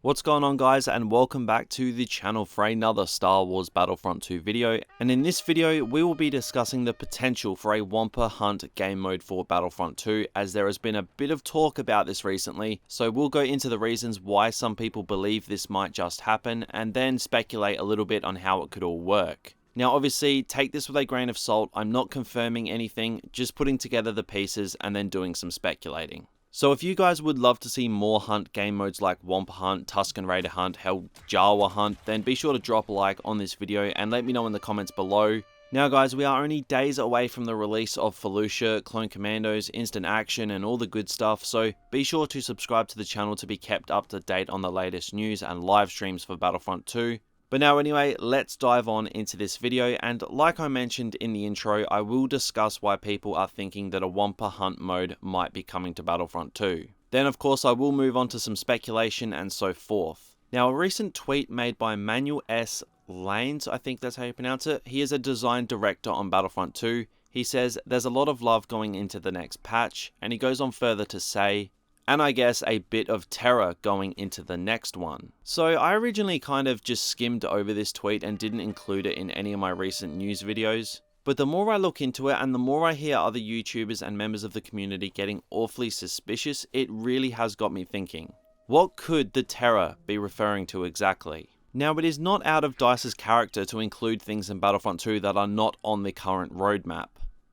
What's going on, guys, and welcome back to the channel for another Star Wars Battlefront II video. And in this video we will be discussing the potential for a Wampa Hunt game mode for Battlefront 2, as there has been a bit of talk about this recently. So we'll go into the reasons why some people believe this might just happen, and then speculate a little bit on how it could all work. Now obviously, take this with a grain of salt. I'm not confirming anything, just putting together the pieces and then doing some speculating. So if you guys would love to see more hunt game modes like Wampa Hunt, Tusken Raider Hunt, hell, Jawa Hunt, then be sure to drop a like on this video and let me know in the comments below. Now guys, we are only days away from the release of Felucia, Clone Commandos, Instant Action and all the good stuff, so be sure to subscribe to the channel to be kept up to date on the latest news and live streams for Battlefront 2. But now anyway, let's dive on into this video, and like I mentioned in the intro, I will discuss why people are thinking that a Wampa Hunt mode might be coming to Battlefront 2. Then of course I will move on to some speculation and so forth. Now a recent tweet made by Manuel S. Lanes, I think that's how you pronounce it, he is a design director on Battlefront 2, he says there's a lot of love going into the next patch, and he goes on further to say, and I guess a bit of terror going into the next one. So I originally kind of just skimmed over this tweet and didn't include it in any of my recent news videos. But the more I look into it and the more I hear other YouTubers and members of the community getting awfully suspicious, it really has got me thinking. What could the terror be referring to exactly? Now it is not out of DICE's character to include things in Battlefront 2 that are not on the current roadmap.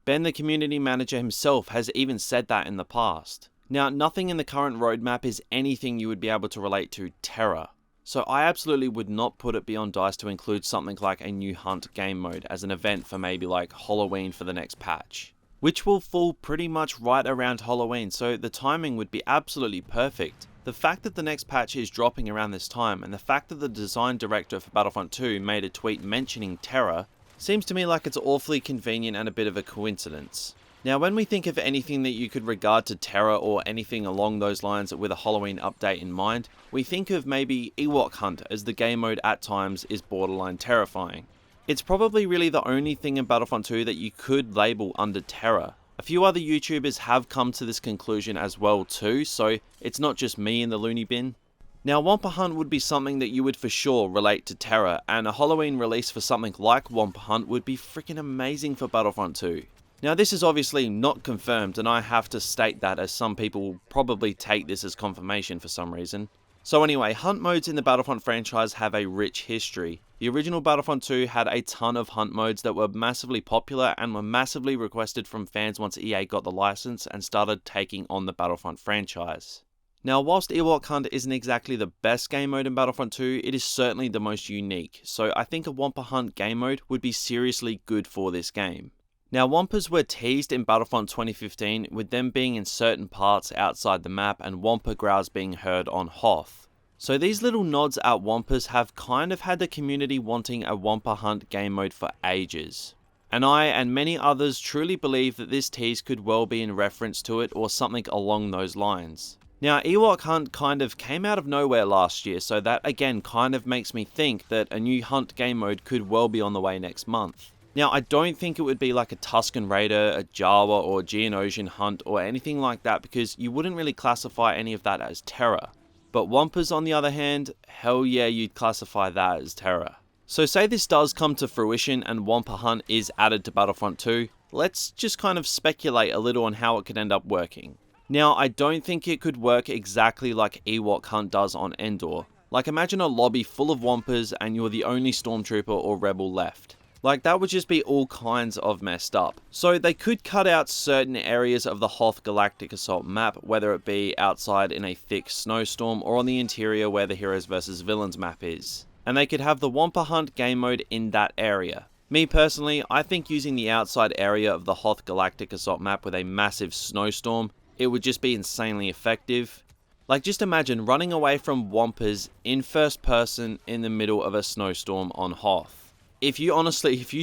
Ben, the community manager himself, has even said that in the past. Now, nothing in the current roadmap is anything you would be able to relate to terror. So I absolutely would not put it beyond DICE to include something like a new hunt game mode as an event for maybe like Halloween for the next patch. Which will fall pretty much right around Halloween, so the timing would be absolutely perfect. The fact that the next patch is dropping around this time, and the fact that the design director for Battlefront 2 made a tweet mentioning terror, seems to me like it's awfully convenient and a bit of a coincidence. Now when we think of anything that you could regard to terror or anything along those lines with a Halloween update in mind, we think of maybe Ewok Hunt, as the game mode at times is borderline terrifying. It's probably really the only thing in Battlefront 2 that you could label under terror. A few other YouTubers have come to this conclusion as well too, so it's not just me in the loony bin. Now Wampa Hunt would be something that you would for sure relate to terror, and a Halloween release for something like Wampa Hunt would be freaking amazing for Battlefront 2. Now this is obviously not confirmed, and I have to state that, as some people will probably take this as confirmation for some reason. So anyway, hunt modes in the Battlefront franchise have a rich history. The original Battlefront 2 had a ton of hunt modes that were massively popular and were massively requested from fans once EA got the license and started taking on the Battlefront franchise. Now whilst Ewok Hunt isn't exactly the best game mode in Battlefront 2, it is certainly the most unique, so I think a Wampa Hunt game mode would be seriously good for this game. Now Wampas were teased in Battlefront 2015, with them being in certain parts outside the map and Wampa growls being heard on Hoth. So these little nods at Wampas have kind of had the community wanting a Wampa Hunt game mode for ages. And I and many others truly believe that this tease could well be in reference to it or something along those lines. Now Ewok Hunt kind of came out of nowhere last year, so that again kind of makes me think that a new hunt game mode could well be on the way next month. Now, I don't think it would be like a Tusken Raider, a Jawa, or Geonosian Hunt, or anything like that, because you wouldn't really classify any of that as terror. But Wampas, on the other hand, hell yeah, you'd classify that as terror. So say this does come to fruition and Wampa Hunt is added to Battlefront 2, let's just kind of speculate a little on how it could end up working. Now, I don't think it could work exactly like Ewok Hunt does on Endor. Like, imagine a lobby full of Wampas and you're the only Stormtrooper or Rebel left. Like, that would just be all kinds of messed up. So they could cut out certain areas of the Hoth Galactic Assault map, whether it be outside in a thick snowstorm or on the interior where the Heroes vs Villains map is. And they could have the Wampa Hunt game mode in that area. Me personally, I think using the outside area of the Hoth Galactic Assault map with a massive snowstorm, it would just be insanely effective. Like, just imagine running away from Wampas in first person in the middle of a snowstorm on Hoth. If you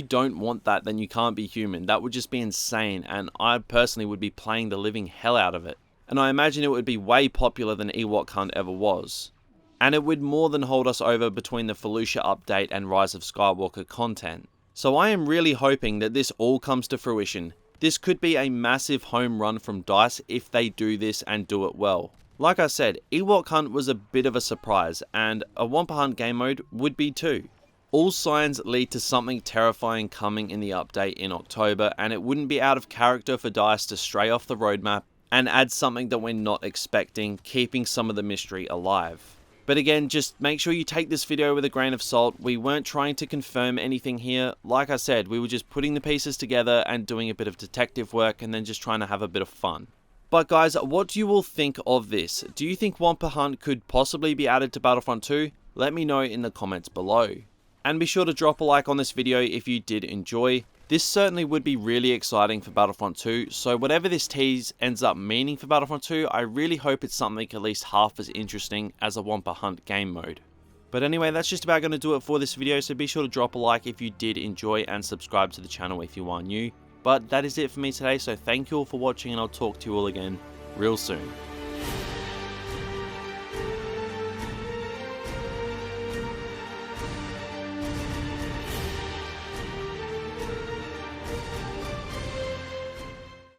don't want that, then you can't be human. That would just be insane, and I personally would be playing the living hell out of it. And I imagine it would be way popular than Ewok Hunt ever was. And it would more than hold us over between the Felucia update and Rise of Skywalker content. So I am really hoping that this all comes to fruition. This could be a massive home run from DICE if they do this and do it well. Like I said, Ewok Hunt was a bit of a surprise, and a Wampa Hunt game mode would be too. All signs lead to something terrifying coming in the update in October, and it wouldn't be out of character for DICE to stray off the roadmap and add something that we're not expecting, keeping some of the mystery alive. But again, just make sure you take this video with a grain of salt. We weren't trying to confirm anything here. Like I said, we were just putting the pieces together and doing a bit of detective work and then just trying to have a bit of fun. But guys, what do you all think of this? Do you think Wampa Hunt could possibly be added to Battlefront 2? Let me know in the comments below. And be sure to drop a like on this video if you did enjoy. This certainly would be really exciting for Battlefront 2, so whatever this tease ends up meaning for Battlefront 2, I really hope it's something at least half as interesting as a Wampa Hunt game mode. But anyway, that's just about going to do it for this video, so be sure to drop a like if you did enjoy and subscribe to the channel if you are new. But that is it for me today, so thank you all for watching and I'll talk to you all again real soon.